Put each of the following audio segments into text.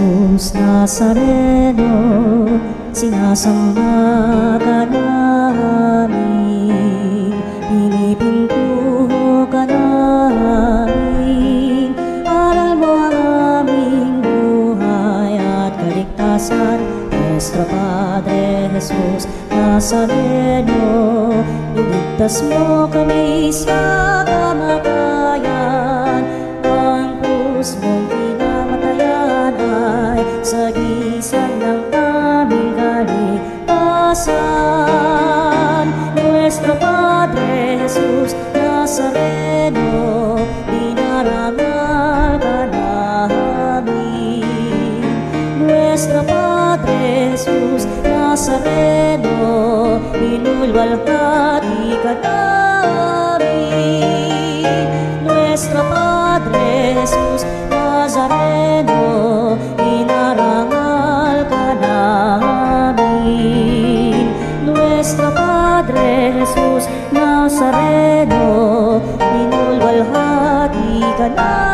Jesus Nazareno, sinasamba ka namin, pinipintuho ka namin. Aral mo ang aming buhay at kaligtasan, Nuestro Padre Jesus Nazareno. Iligtas mo kami sa kamatayan, ang krus mong pinamatayan ay sagisag ng aming kaligtasan. Nuestro Padre Jesus Nazareno, dinarangal ka namin. Nuestro Padre Jesus Nazareno, inulwalhati ka namin. Nuestro Padre Jesus Nazareno, inarangal ka namin. Nuestro Padre Jesus Nazareno, inulwalhati ka namin.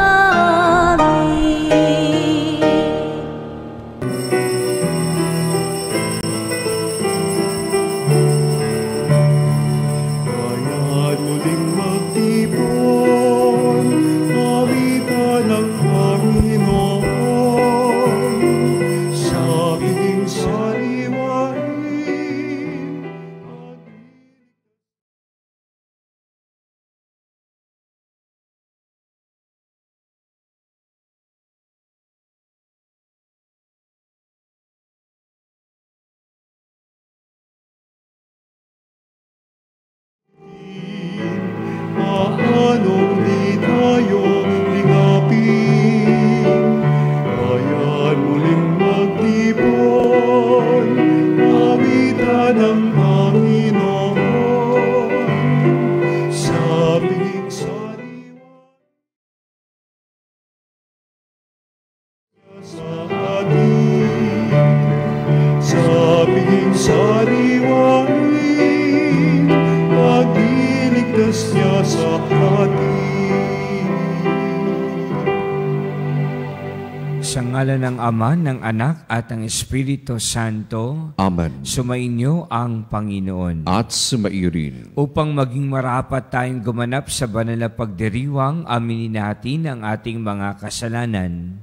Anong di tayo ligapin, kaya't muling magtipon, awitan ng Panginoon, sa piging sariwa sa atin, sa piging sariwain, magiligtas niya sa atin. Sa ngalan ng Ama, ng Anak, at ng Espiritu Santo. Amen. Sumainyo ang Panginoon. At sumaiyo rin. Upang maging marapat tayong gumanap sa banal na pagdiriwang, aminin natin ang ating mga kasalanan.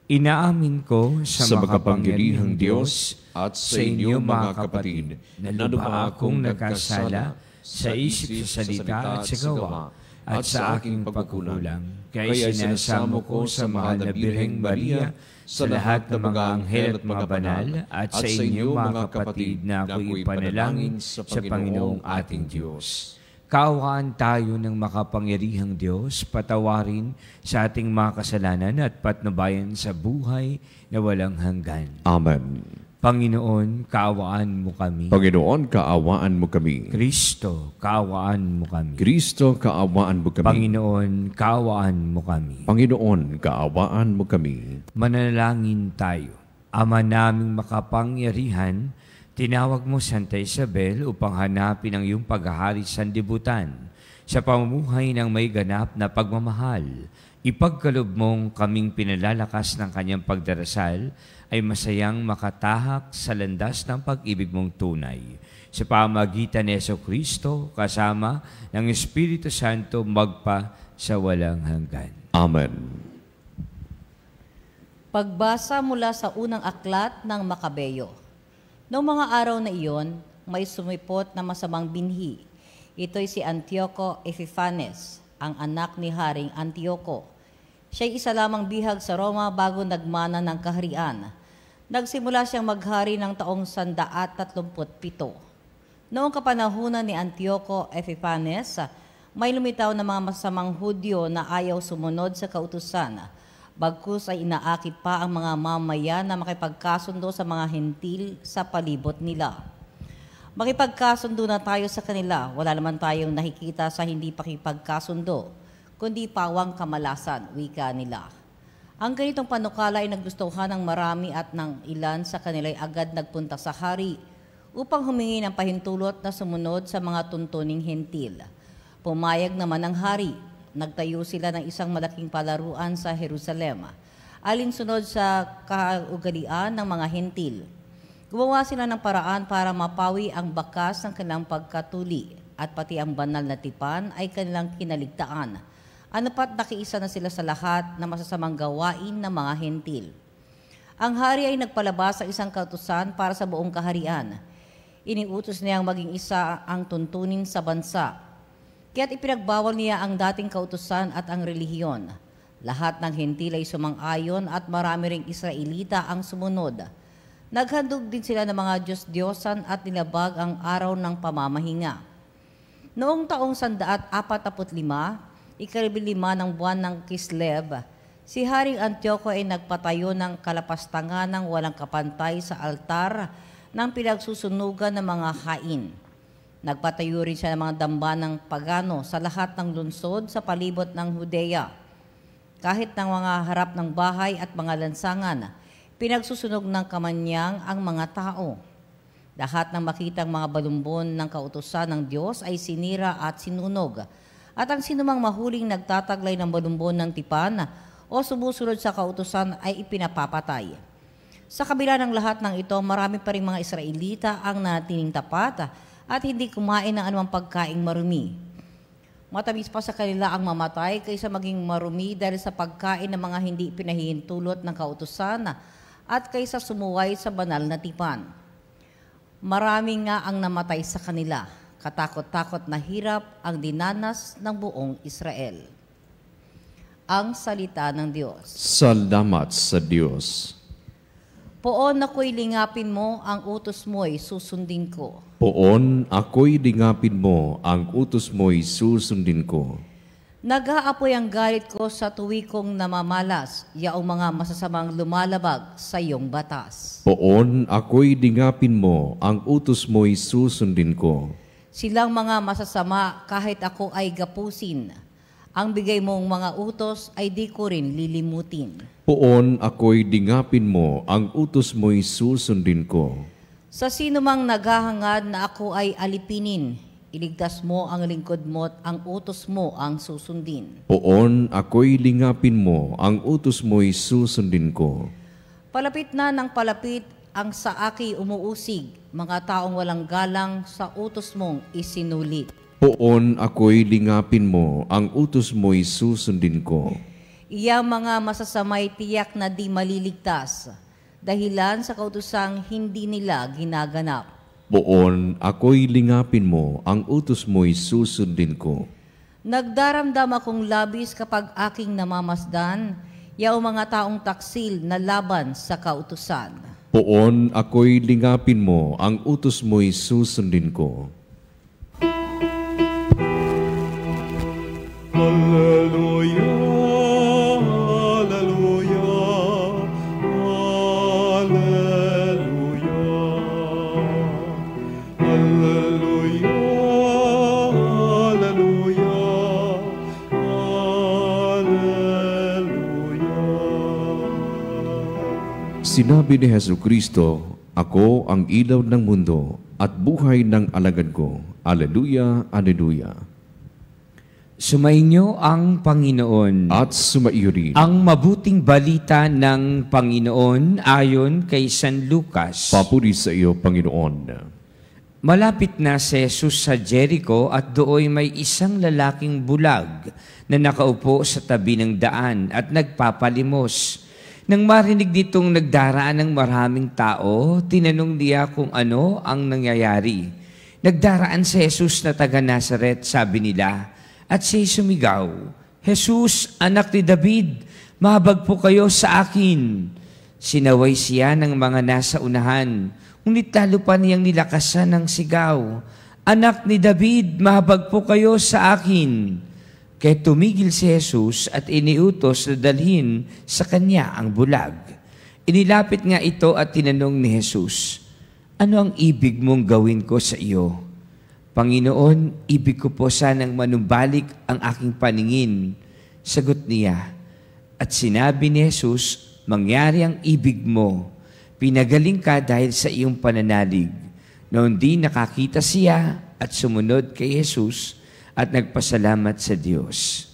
Inaamin ko sa makapangyarihang Diyos at sa inyo mga kapatid, na lubha akong nagkasala sa isip, sa salita at sa gawa, at sa aking pagkukulang. Kaya sinasamo ko sa mahal na Birheng Maria, sa lahat ng mga anghel at mga banal, at sa inyo mga kapatid, na ako'y panalangin sa Panginoong ating Diyos. Kaawaan tayo ng makapangyarihang Diyos, patawarin sa ating mga kasalanan at patnubayan sa buhay na walang hanggan. Amen. Panginoon, kaawaan mo kami. Panginoon, kaawaan mo kami. Kristo, kaawaan mo kami. Kristo, kaawaan mo kami. Panginoon, kaawaan mo kami. Panginoon, kaawaan mo kami. Manalangin tayo. Ama naming makapangyarihan, tinawag mo Santa Isabel upang hanapin ang iyong paghahari sa sanlibutan. Sa pamumuhay ng may ganap na pagmamahal, ipagkaloob mong kaming pinalalakas ng kanyang pagdarasal ay masayang makatahak sa landas ng pag-ibig mong tunay. Sa pamagitan ni Jesucristo, kasama ng Espiritu Santo, magpa sa walang hanggan. Amen. Pagbasa mula sa unang aklat ng Makabeyo. Noong mga araw na iyon, may sumipot na masamang binhi. Ito'y si Antioco Epiphanes, ang anak ni Haring Antioco. Siya'y isa lamang bihag sa Roma bago nagmana ng kaharian. Nagsimula siyang maghari ng taong 137. Noong kapanahunan ni Antioco Epiphanes, may lumitaw na mga masamang Hudyo na ayaw sumunod sa kautusan. Bagkus ay inaakit pa ang mga mamayan na makipagkasundo sa mga hentil sa palibot nila. Makipagkasundo na tayo sa kanila, wala naman tayong nakikita sa hindi pakipagkasundo, kundi pawang kamalasan, wika nila. Ang ganitong panukala ay nagustuhan ng marami at ng ilan sa kanila ay agad nagpunta sa hari upang humingi ng pahintulot na sumunod sa mga tuntuning hentil. Pumayag naman ang hari. Nagtayo sila ng isang malaking palaruan sa Jerusalem. alinsunod sa kaugalian ng mga hentil. Gumawa sila ng paraan para mapawi ang bakas ng kanilang pagkatuli at pati ang banal na tipan ay kanilang kinaligtaan. Ano pat nakiisa na sila sa lahat na masasamang gawain ng mga hentil. Ang hari ay nagpalabas ng isang kautusan para sa buong kaharian. Iniutos niyang maging isa ang tuntunin sa bansa. Kaya't ipinagbawal niya ang dating kautusan at ang relihiyon. Lahat ng hentil ay sumang-ayon at marami ring Israelita ang sumunod. Naghandog din sila ng mga Diyos-Diyosan at nilabag ang araw ng pamamahinga. Noong taong 145, ika-5 ng buwan ng Kislev, si Haring Antioco ay nagpatayo ng kalapastangan ng walang kapantay sa altar ng pinagsusunugan ng mga hain. Nagpatayo rin siya ng mga dambanang pagano sa lahat ng lungsod sa palibot ng Judea. Kahit ng mga harap ng bahay at mga lansangan, pinagsusunog ng kamanyang ang mga tao. Lahat ng makitang mga balumbon ng kautusan ng Diyos ay sinira at sinunog. At ang sinumang mahuling nagtataglay ng balumbon ng tipan o sumusunod sa kautusan ay ipinapapatay. Sa kabila ng lahat ng ito, marami pa rin mga Israelita ang natining tapat at hindi kumain ng anumang pagkaing marumi. Matamis pa sa kanila ang mamatay kaysa maging marumi dahil sa pagkain ng mga hindi pinahihintulot ng kautusan at kaysa sumuway sa banal na tipan. Marami nga ang namatay sa kanila. Katakot-takot na hirap ang dinanas ng buong Israel. Ang salita ng Diyos. Salamat sa Diyos. Poon ako'y lingapin mo, ang utos mo'y susundin ko. Poon ako'y lingapin mo, ang utos mo'y susundin ko. Nag-aapoy ang galit ko sa tuwi kong namamalas, yaong mga masasamang lumalabag sa iyong batas. Poon ako'y lingapin mo, ang utos mo'y susundin ko. Silang mga masasama kahit ako ay gapusin. Ang bigay mong mga utos ay di ko rin lilimutin. Poon ako'y lingapin mo, ang utos mo'y susundin ko. Sa sino mang naghahangad na ako ay alipinin, iligtas mo ang lingkod mo at ang utos mo ang susundin. Poon ako'y lingapin mo, ang utos mo'y susundin ko. Palapit na ng palapit ang sa aki umuusig, mga taong walang galang sa utos mong isinulit. Poon ako'y lingapin mo, ang utos mo'y susundin ko. Iyang mga masasamay tiyak na di maliligtas, dahilan sa kautusang hindi nila ginaganap. Poon ako'y lingapin mo, ang utos mo'y susundin ko. Nagdaramdam akong labis kapag aking namamasdan, yaong mga taong taksil na laban sa kautusan. Poon ako'y lingapin mo, ang utos mo'y susundin ko. Hallelujah, hallelujah, hallelujah. Hallelujah, hallelujah, hallelujah. Sinabi ni Jesucristo, ako ang ilaw ng mundo at buhay ng alagad ko. Alleluia, alleluia. Sumainyo ang Panginoon. At sumaiyo rin. Ang mabuting balita ng Panginoon ayon kay San Lucas. Papuri sa iyo, Panginoon. Malapit na si Jesus sa Jericho at dooy may isang lalaking bulag na nakaupo sa tabi ng daan at nagpapalimos. Nang marinig ditong nagdaraan ng maraming tao, tinanong niya kung ano ang nangyayari. Nagdaraan si Jesus na taga Nazaret, sabi nila. At siya'y sumigaw, Jesus, anak ni David, mahabag po kayo sa akin. Sinaway siya ng mga nasa unahan, ngunit lalo pa niyang nilakasan ng sigaw, anak ni David, mahabag po kayo sa akin. Kaya tumigil si Jesus at iniutos na dalhin sa kanya ang bulag. Inilapit nga ito at tinanong ni Jesus, ano ang ibig mong gawin ko sa iyo? Panginoon, ibig ko po sanang manumbalik ang aking paningin. Sagot niya. At sinabi ni Jesus, mangyari ang ibig mo. Pinagaling ka dahil sa iyong pananalig. Noon din nakakita siya at sumunod kay Jesus at nagpasalamat sa Diyos.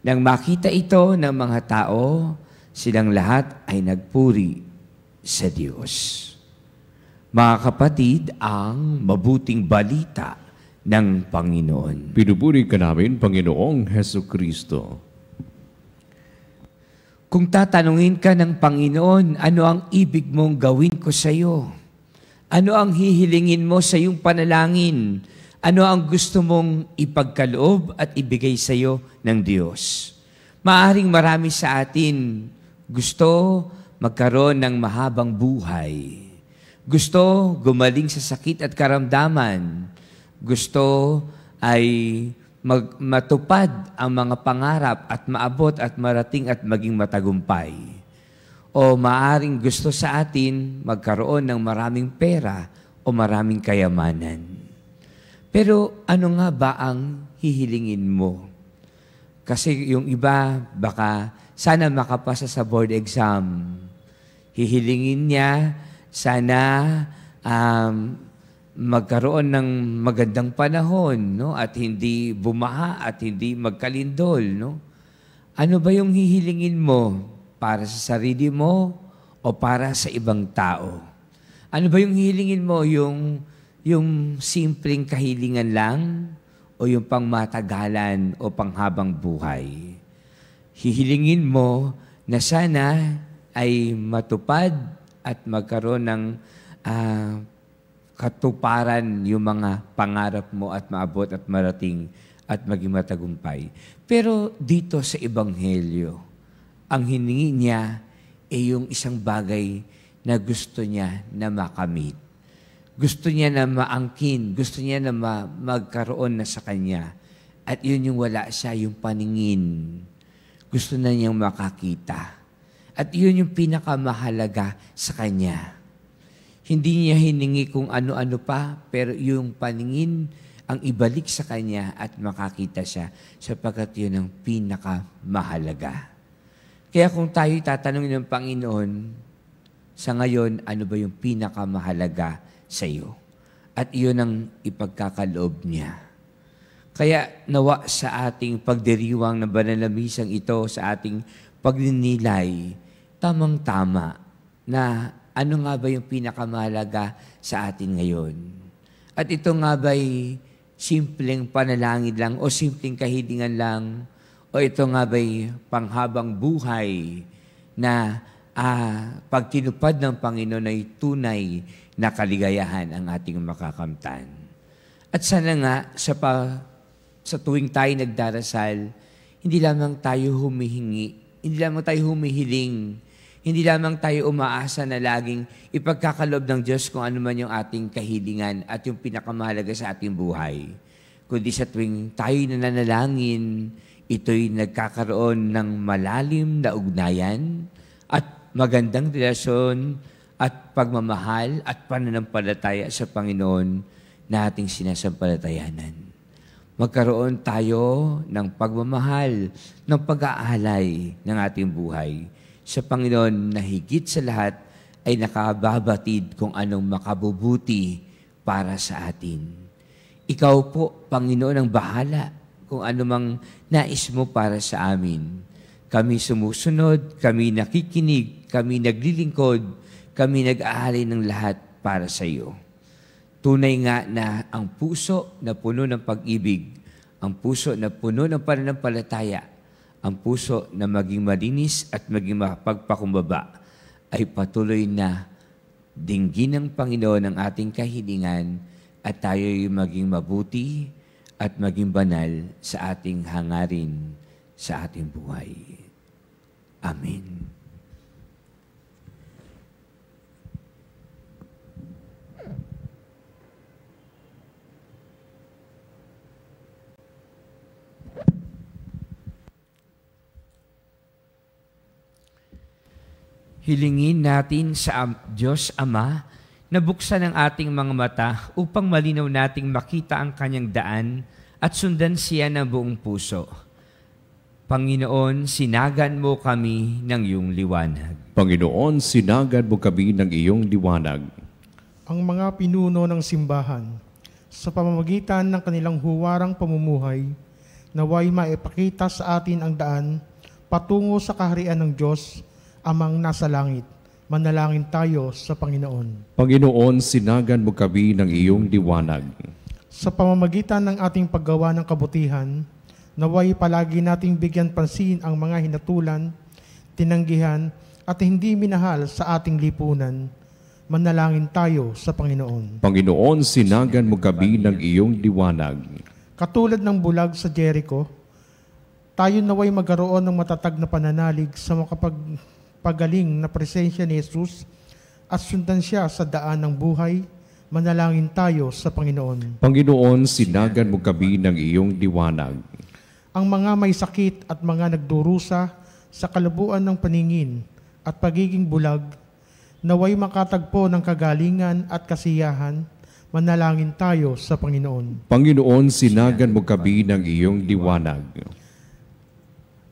Nang makita ito ng mga tao, Silang lahat ay nagpuri sa Diyos. Mga kapatid, ang mabuting balita ng Panginoon. Pinupuri ka namin, Panginoong Hesukristo. Kung tatanungin ka ng Panginoon, ano ang ibig mong gawin ko sa iyo? Ano ang hihilingin mo sa iyong panalangin? Ano ang gusto mong ipagkaloob at ibigay sa iyo ng Diyos? Maaring marami sa atin gusto magkaroon ng mahabang buhay. Gusto gumaling sa sakit at karamdaman. Gusto ay matupad ang mga pangarap at maabot at marating at maging matagumpay. O maaring gusto sa atin magkaroon ng maraming pera o maraming kayamanan. Pero ano nga ba ang hihilingin mo? Kasi yung iba baka sana makapasa sa board exam. Hihilingin niya sana magkaroon ng magandang panahon, no? At hindi bumaha at hindi magkalindol, no? Ano ba yung hihilingin mo? Para sa sarili mo o para sa ibang tao? Ano ba yung hihilingin mo? Yung simpleng kahilingan lang o yung pangmatagalan o panghabang buhay? Hihilingin mo na sana ay matupad at magkaroon ng katuparan yung mga pangarap mo at maabot at marating at maging matagumpay. Pero dito sa Ebanghelyo, ang hiningi niya ay yung isang bagay na gusto niya na makamit. Gusto niya na maangkin, gusto niya na magkaroon na sa kanya. At yun yung wala siya, yung paningin. Gusto na niyang makakita. At yun yung pinakamahalaga sa kanya. Hindi niya hiningi kung ano-ano pa, pero yung paningin ang ibalik sa kanya at makakita siya sapagkat yun ang pinakamahalaga. Kaya kung tayo'y tatanungin ng Panginoon, sa ngayon, ano ba yung pinakamahalaga sa iyo? At iyon ang ipagkakaloob niya. Kaya nawa sa ating pagdiriwang ng banal na misang ito, sa ating pagninilay, tamang-tama na ano nga ba yung pinakamahalaga sa atin ngayon? At ito nga ba'y simpleng panalangin lang o simpleng kahilingan lang o ito nga ba'y panghabang buhay na pag tinupad ng Panginoon ay tunay na kaligayahan ang ating makakamtan. At sana nga sa tuwing tayo nagdarasal, hindi lamang tayo humihingi, hindi lamang tayo humihiling, hindi lamang tayo umaasa na laging ipagkakaloob ng Diyos kung ano man yung ating kahilingan at yung pinakamahalaga sa ating buhay. Kundi sa tuwing tayo nananalangin, ito'y nagkakaroon ng malalim na ugnayan at magandang relasyon at pagmamahal at pananampalataya sa Panginoon na ating sinasampalatayanan. Magkaroon tayo ng pagmamahal, ng pag-aalay ng ating buhay sa Panginoon na higit sa lahat ay nakababatid kung anong makabubuti para sa atin. Ikaw po, Panginoon, ang bahala kung anumang nais mo para sa amin. Kami sumusunod, kami nakikinig, kami naglilingkod, kami nag-aalay ng lahat para sa iyo. Tunay nga na ang puso na puno ng pag-ibig, ang puso na puno ng pananampalataya, ang puso na maging malinis at maging mapagpakumbaba ay patuloy na dinggin ng Panginoon ang ating kahilingan at tayo'y maging mabuti at maging banal sa ating hangarin sa ating buhay. Amen. Hilingin natin sa Diyos Ama na buksan ang ating mga mata upang malinaw nating makita ang Kanyang daan at sundan siya ng buong puso. Panginoon, sinagan mo kami ng iyong liwanag. Panginoon, sinagan mo kami ng iyong liwanag. Ang mga pinuno ng simbahan, sa pamamagitan ng kanilang huwarang pamumuhay, naway maipakita sa atin ang daan patungo sa kaharian ng Diyos Amang nasa langit, manalangin tayo sa Panginoon. Panginoon, sinagan mo kami ng iyong liwanag. Sa pamamagitan ng ating paggawa ng kabutihan, naway palagi nating bigyan pansin ang mga hinatulan, tinanggihan, at hindi minahal sa ating lipunan. Manalangin tayo sa Panginoon. Panginoon, sinagan mo kami ng iyong liwanag. Katulad ng bulag sa Jericho, tayo naway magkaroon ng matatag na pananalig sa makapagpagaling na presensya ni Jesus at sundan siya sa daan ng buhay. Manalangin tayo sa Panginoon. Panginoon, sinagan mo kami ng iyong liwanag. Ang mga may sakit at mga nagdurusa sa kalubuan ng paningin at pagiging bulag, naway makatagpo ng kagalingan at kasiyahan. Manalangin tayo sa Panginoon. Panginoon, sinagan mo kami ng iyong liwanag.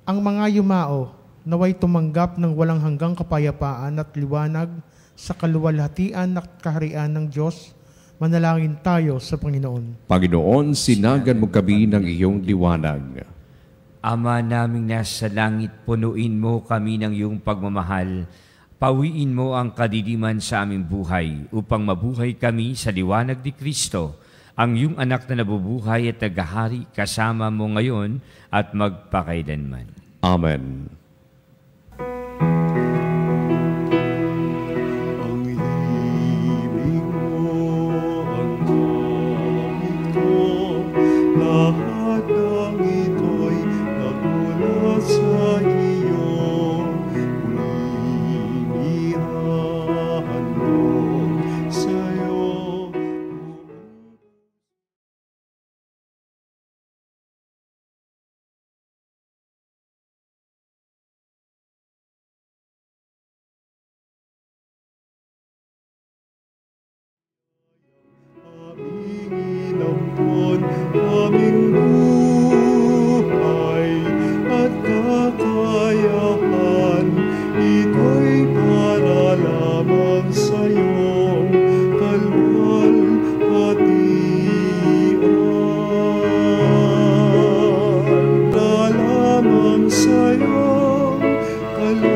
Ang mga yumao, naway tumanggap ng walang hanggang kapayapaan at liwanag sa kaluwalhatian at kaharian ng Diyos. Manalangin tayo sa Panginoon. Panginoon, sinagan mo kami ng iyong liwanag. Ama naming nasa langit, punuin mo kami ng iyong pagmamahal. Pawiin mo ang kadiliman sa aming buhay upang mabuhay kami sa liwanag ni Kristo, ang iyong anak na nabubuhay at naghahari kasama mo ngayon at magpakailanman. Amen. Ang ibig mo, ang gamit ko, lahat ng ito'y nagmula sa iyo. Aming buhay at kakayahan, ito'y para lamang sa iyong kalwalhatian. Para lamang sa iyong kalwalhatian.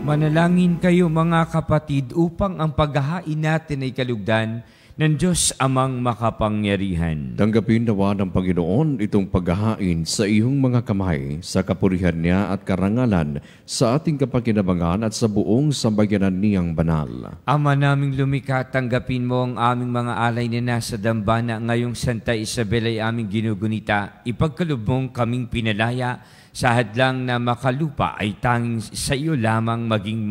Manalangin kayo mga kapatid upang ang paghahain natin ay kalugdan ng Diyos Amang makapangyarihan. Tanggapin nawa ng Panginoon itong paghahain sa iyong mga kamay, sa kapurihan niya at karangalan, sa ating kapakinabangan at sa buong sambayanan niyang banal. Ama naming lumikha, tanggapin mo ang aming mga alay na nasa dambana ngayong Santa Isabel ay aming ginugunita. Ipagkaloob mong kaming pinalaya sa hadlang na makalupa ay tanging sa iyo lamang maging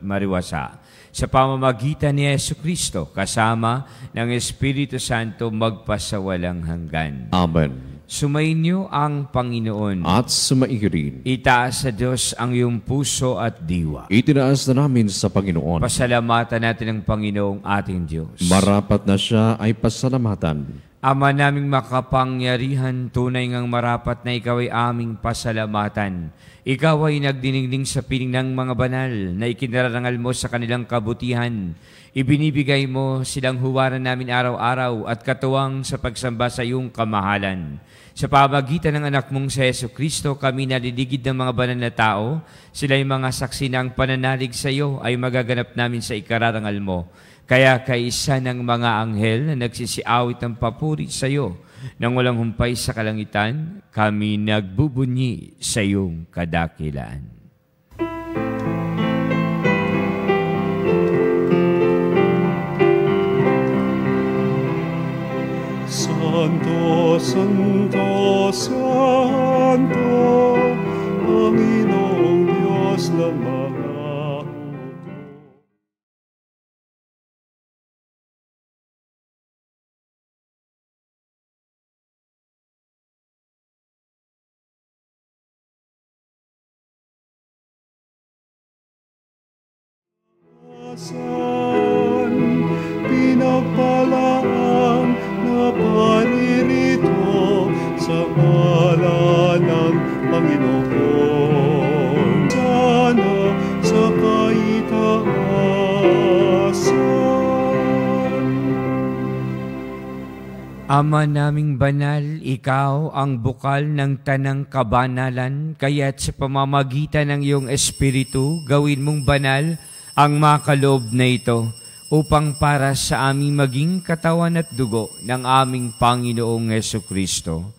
mariwasa. Sa pamamagitan ni Jesucristo, kasama ng Espiritu Santo, magpasawalang hanggan. Amen. Sumainyo ang Panginoon. At sumaiyo rin. Itaas sa Diyos ang iyong puso at diwa. Itinaas na namin sa Panginoon. Pasalamatan natin ang Panginoong ating Diyos. Marapat na siya ay pasalamatan. Ama naming makapangyarihan, tunay ngang marapat na ikaw ay aming pasalamatan. Ikaw ay nagdiningning sa piling ng mga banal na ikinarangal mo sa kanilang kabutihan. Ibinibigay mo silang huwaran namin araw-araw at katuwang sa pagsamba sa iyong kamahalan. Sa pamagitan ng anak mong sa Jesucristo, kami naliligid ng mga banal na tao. Sila ay mga saksi na ang pananalig sa iyo ay magaganap namin sa ikararangal mo. Kaya kaisa ng mga anghel na nagsisiawit ng papuri sa iyo, nang walang humpay sa kalangitan, kami nagbubunyi sa iyong kadakilaan. Santo, Santo, Santo, Panginoong Diyos ng mga pinagpalaan na paririto sa ngalan ng Panginoon. Sana sa kaitaasan. Ama naming banal, ikaw ang bukal ng tanang kabanalan, kaya't sa pamamagitan ng iyong Espiritu, gawin mong banal ang makaloob na ito, upang para sa aming maging katawan at dugo ng aming Panginoong Jesucristo.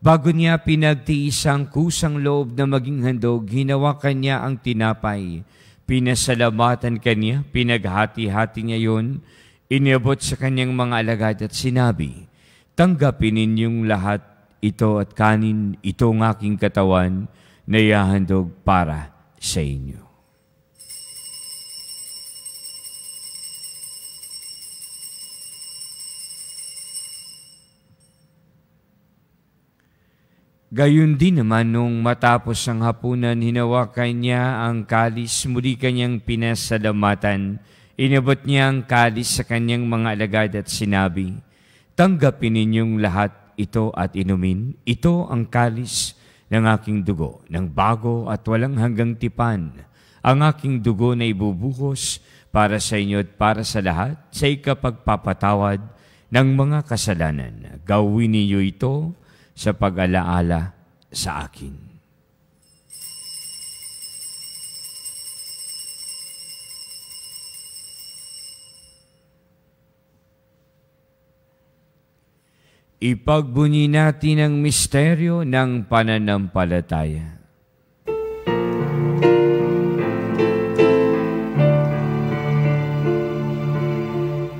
Bago niya pinagtiis ang kusang loob na maging handog, hinawakan niya ang tinapay. Pinasalamatan kanya, pinaghati-hati niya yun, iniabot sa kanyang mga alagad at sinabi, "Tanggapin ninyong lahat ito at kanin, ito ang aking katawan na ihahandog para sa inyo." Gayun din naman nung matapos ang hapunan, hinawakan niya ang kalis, muli kanyang pinasalamatan. Inabot niya ang kalis sa kanyang mga alagad at sinabi, "Tanggapin ninyong lahat ito at inumin. Ito ang kalis ng aking dugo, ng bago at walang hanggang tipan. Ang aking dugo na ibubuhos para sa inyo at para sa lahat sa ikapagpapatawad ng mga kasalanan. Gawin niyo ito sa pag-alaala sa akin." Ipagbunyi natin ang misteryo ng pananampalataya.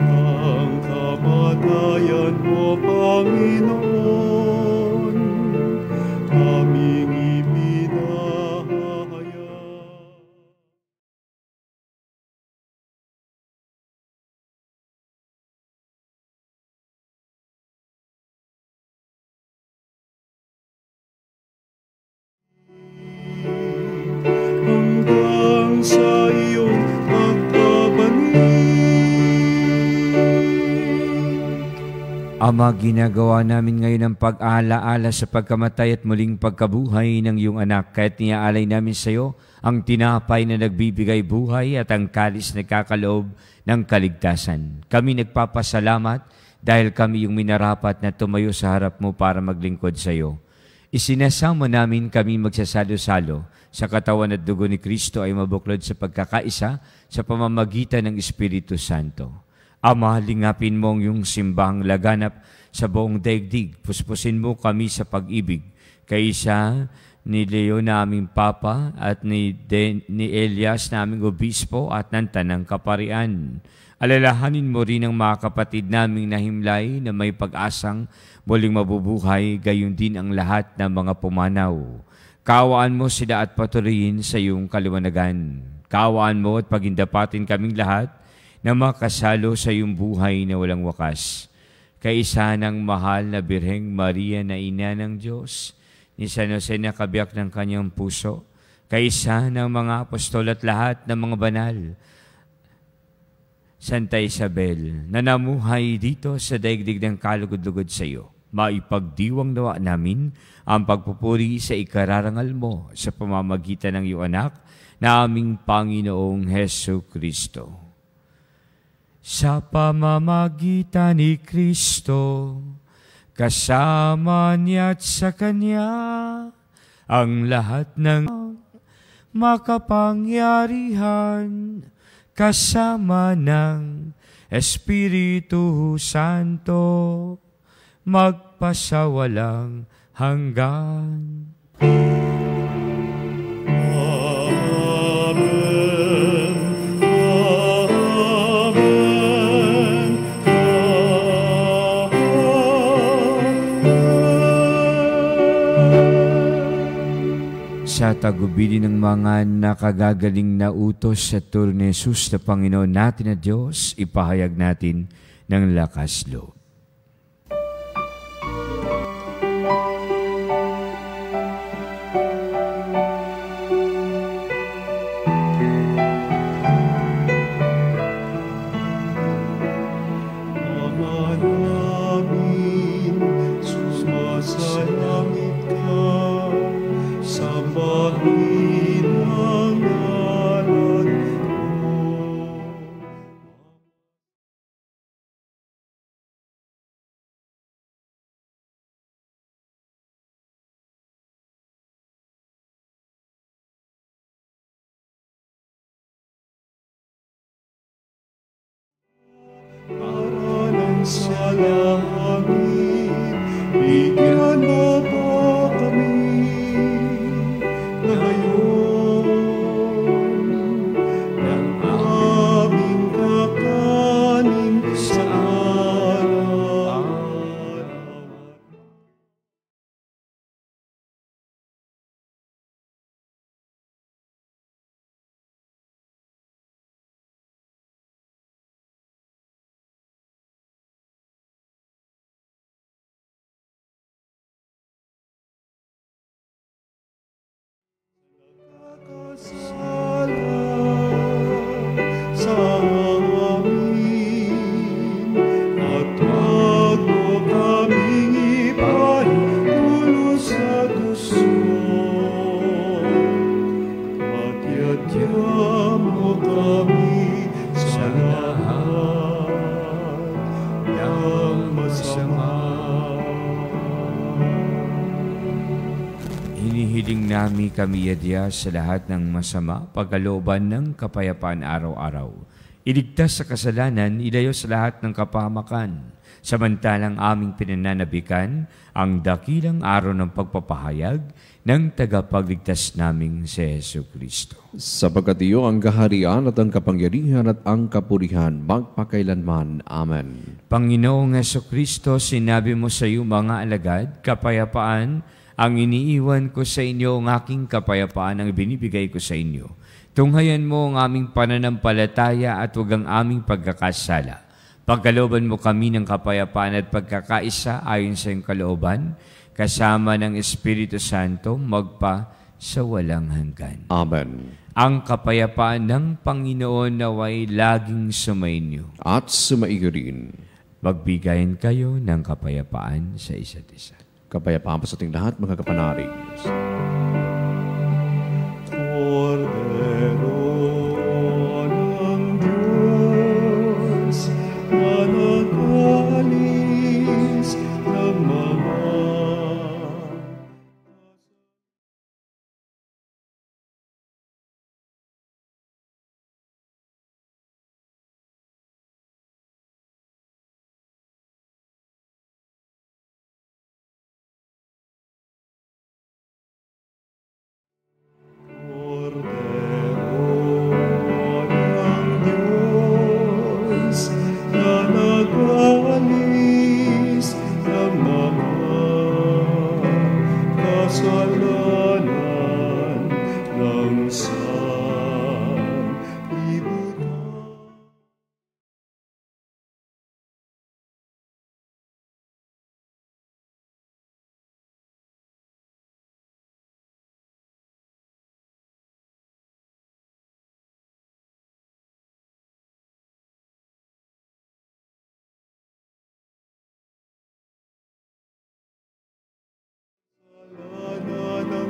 Ang kamatayan mo, Panginoon, aming ipinahayag. Hanggang sa iyong pagbabalik. Ama, ginagawa namin ngayon ang pag-aalaala sa pagkamatay at muling pagkabuhay ng iyong anak, kaya't niaalay namin sa iyo ang tinapay na nagbibigay buhay at ang kalis na nagkakaloob ng kaligtasan. Kami nagpapasalamat dahil kami yung minarapat na tumayo sa harap mo para maglingkod sa iyo. Isinasama namin kami magsasalo-salo sa katawan at dugo ni Kristo ay mabuklod sa pagkakaisa sa pamamagitan ng Espiritu Santo. Ama, lingapin mo ang iyong simbahang laganap sa buong daigdig. Puspusin mo kami sa pag-ibig. Kaisa ni Leo na aming Papa at ni Elias na aming Obispo at ng Tanang Kaparian. Alalahanin mo rin ang mga kapatid naming nahimlay na may pag-asang muling mabubuhay, gayon din ang lahat ng mga pumanaw. Kaawaan mo sila at patuloyin sa iyong kaliwanagan. Kaawaan mo at pagindapatin kaming lahat na makasalo sa iyong buhay na walang wakas. Kaisa ng mahal na Birheng Maria na Ina ng Diyos, ni San Jose na kabiyak ng kanyang puso, kaisa ng mga apostol at lahat ng mga banal, Santa Isabel, na namuhay dito sa daigdig ng kalugod-lugod sa iyo, maipagdiwang nawa namin ang pagpupuri sa ikararangal mo sa pamamagitan ng iyong anak na aming Panginoong Hesu Kristo. Sa pamamagitan ni Kristo, kasama niya at sa Kanya, ang lahat ng makapangyarihan, kasama ng Espiritu Santo, magpasawalang hanggan. Sa tagubili ng mga nakagagaling na utos sa turo ni Jesus na Panginoon natin na Diyos, ipahayag natin ng lakas loob. sa langit, bigyan mo po kami ngayon ng aming kakanin sa araw-araw. Sa amin, at wag mo kaming ipahimulo sa gusto, at yadya mo kami sa lahat ng masama. Hinihiling nami kami yadya sa lahat ng masama, pagkalooban ng kapayapaan araw-araw. Iligtas sa kasalanan, ilayo sa lahat ng kapahamakan. Samantalang aming pinananabikan ang dakilang araw ng pagpapahayag ng tagapagligtas naming si Jesucristo. Sapagkat iyo ang kaharian at ang kapangyarihan at ang kapurihan magpakailanman. Amen. Panginoong Jesucristo, sinabi mo sa iyong mga alagad, kapayapaan ang iniiwan ko sa inyo, ang aking kapayapaan ang ibinibigay ko sa inyo. Tunghayan mo ang aming pananampalataya at huwag ang aming pagkakasala. Pagkalooban mo kami ng kapayapaan at pagkakaisa ayon sa iyong kalooban, kasama ng Espiritu Santo, magpa sa walang hanggan. Amen. Ang kapayapaan ng Panginoon naway laging sumainyo. At sumaiyo rin. Magbigayan kayo ng kapayapaan sa isa't isa. Kapayapaan po sa ating lahat, mga kapanalig. Cordero ng Diyos, na nag-alis ng mga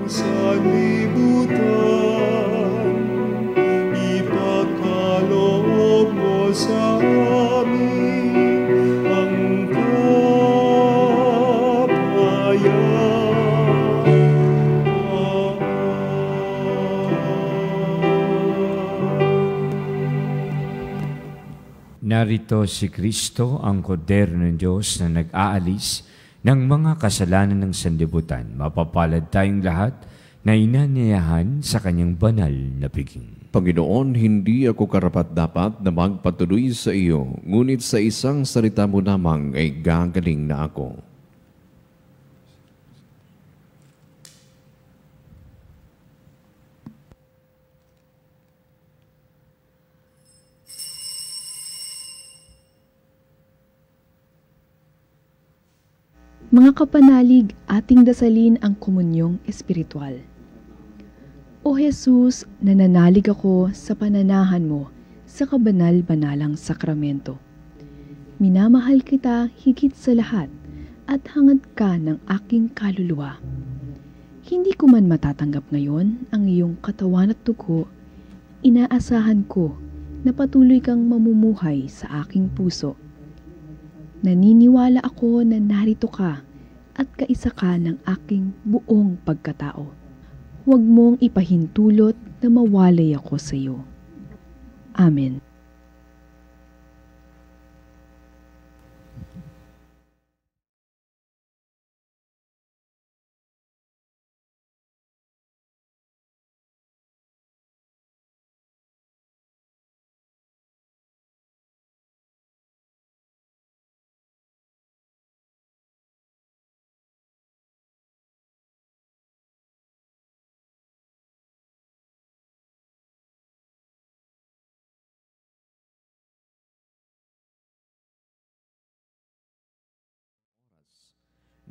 sanlibutan, ipagkaloob mo sa amin ang kapayapaan. Narito si Kristo, ang Kordero ng Diyos na nag-aalis ng mga kasalanan ng sanlibutan. Mapapalad tayong lahat na inanyayahan sa kanyang banal na piging. Panginoon, hindi ako karapat-dapat na magpatuloy sa iyo, ngunit sa isang salita mo lamang ay gagaling na ako. Mga kapanalig, ating dasalin ang komunyong espiritual. O Jesus, nananalig ako sa pananahan mo sa kabanal-banalang sakramento. Minamahal kita higit sa lahat at hangad ka ng aking kaluluwa. Hindi ko man matatanggap ngayon ang iyong katawan at dugo, inaasahan ko na patuloy kang mamumuhay sa aking puso. Naniniwala ako na narito ka at kaisa ka ng aking buong pagkatao. Huwag mong ipahintulot na mawalay ako sa iyo. Amen.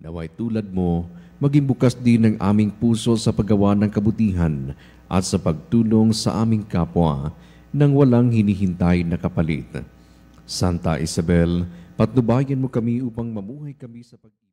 Naway tulad mo, maging bukas din ang aming puso sa paggawa ng kabutihan at sa pagtulong sa aming kapwa nang walang hinihintay na kapalit. Santa Isabel, patnubayan mo kami upang mamuhay kami sa pag-ibig.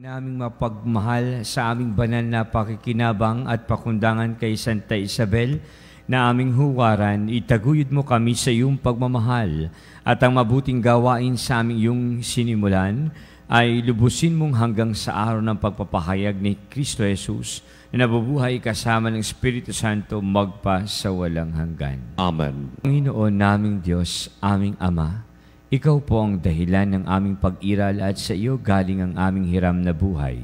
Naming mapagmahal sa aming banal na pakikinabang at pakundangan kay Santa Isabel na aming huwaran, itaguyod mo kami sa iyong pagmamahal at ang mabuting gawain sa aming iyong sinimulan ay lubusin mong hanggang sa araw ng pagpapahayag ni Kristo Jesus na nabubuhay kasama ng Espiritu Santo magpa sa walang hanggan. Amen. Panginoon naming Diyos, aming Ama, Ikaw po ang dahilan ng aming pag-iral at sa iyo galing ang aming hiram na buhay.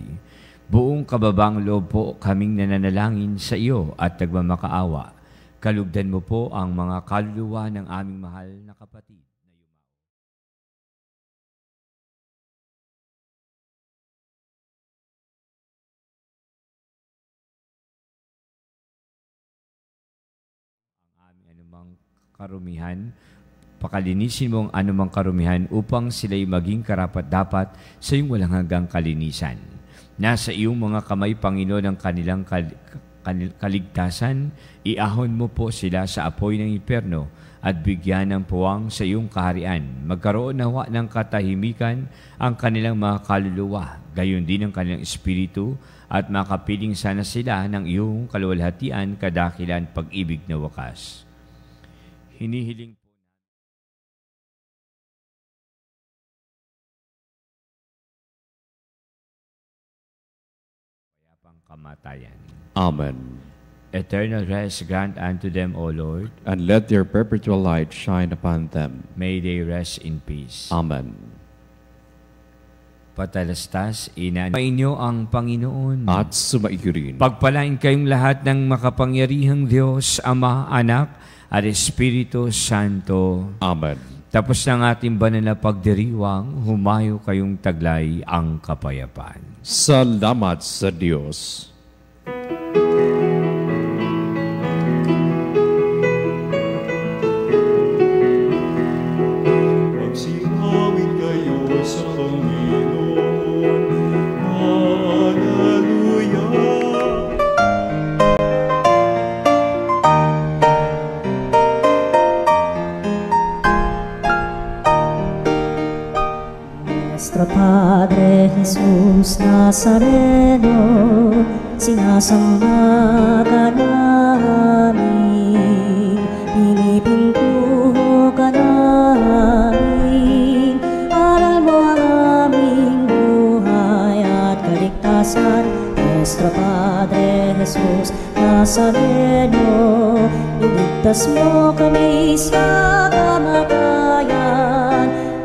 Buong kababang loob po kaming nananalangin sa iyo at nagmamakaawa. Kalugdan mo po ang mga kaluluwa ng aming mahal na kapatid. Ang aming anumang karumihan, pakalinisin mo ang anumang karumihan upang sila'y maging karapat-dapat sa iyong walang hanggang kalinisan. Nasa iyong mga kamay, Panginoon, ang kanilang kaligtasan, iahon mo po sila sa apoy ng impyerno at bigyan ng puwang sa iyong kaharian. Magkaroon nawa ng katahimikan ang kanilang mga kaluluwa, gayon din ang kanilang espiritu, at makapiling sana sila ng iyong kaluwalhatian, kadakilan, pag-ibig na wakas. Hinihiling kamatayan. Amen. Eternal rest grant unto them, O Lord. And let your perpetual light shine upon them. May they rest in peace. Amen. Patalastas, ina inyo ang Panginoon. At sumaiyo rin. Pagpalain kayong lahat ng makapangyarihang Diyos, Ama, Anak, at Espiritu Santo. Amen. Tapos ng ating banal na pagdiriwang, humayo kayong taglay ang kapayapaan. Salamat sa Diyos. Magsingawin kayo sa Panginoon. Hallelujah. Nuestro Padre Jesus Nazareno, sinasamba ka namin, pinipintuho ka namin, aral mo ang aming buhay at kaligtasan. Nuestro Padre Jesus Nazareno, iligtas mo kami sa kamatayan,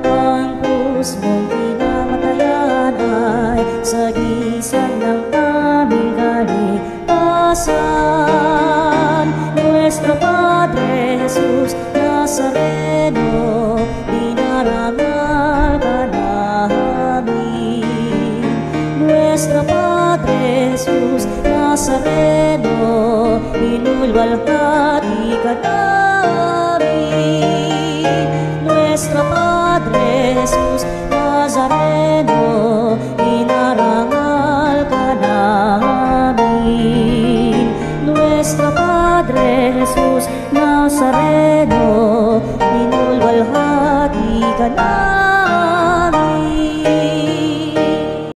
ang krus mong pinamatayan ay sagisag ng aming kaligtasan. Nuestro Padre Jesus Nazareno, dinarangal ka namin. Nuestro Padre Jesus Nazareno, inulwalhati ka namin. Nuestro Padre Jesus Nazareno, inarangal ka namin. Nuestro Padre Jesus Nazareno, inulwalhati ka namin.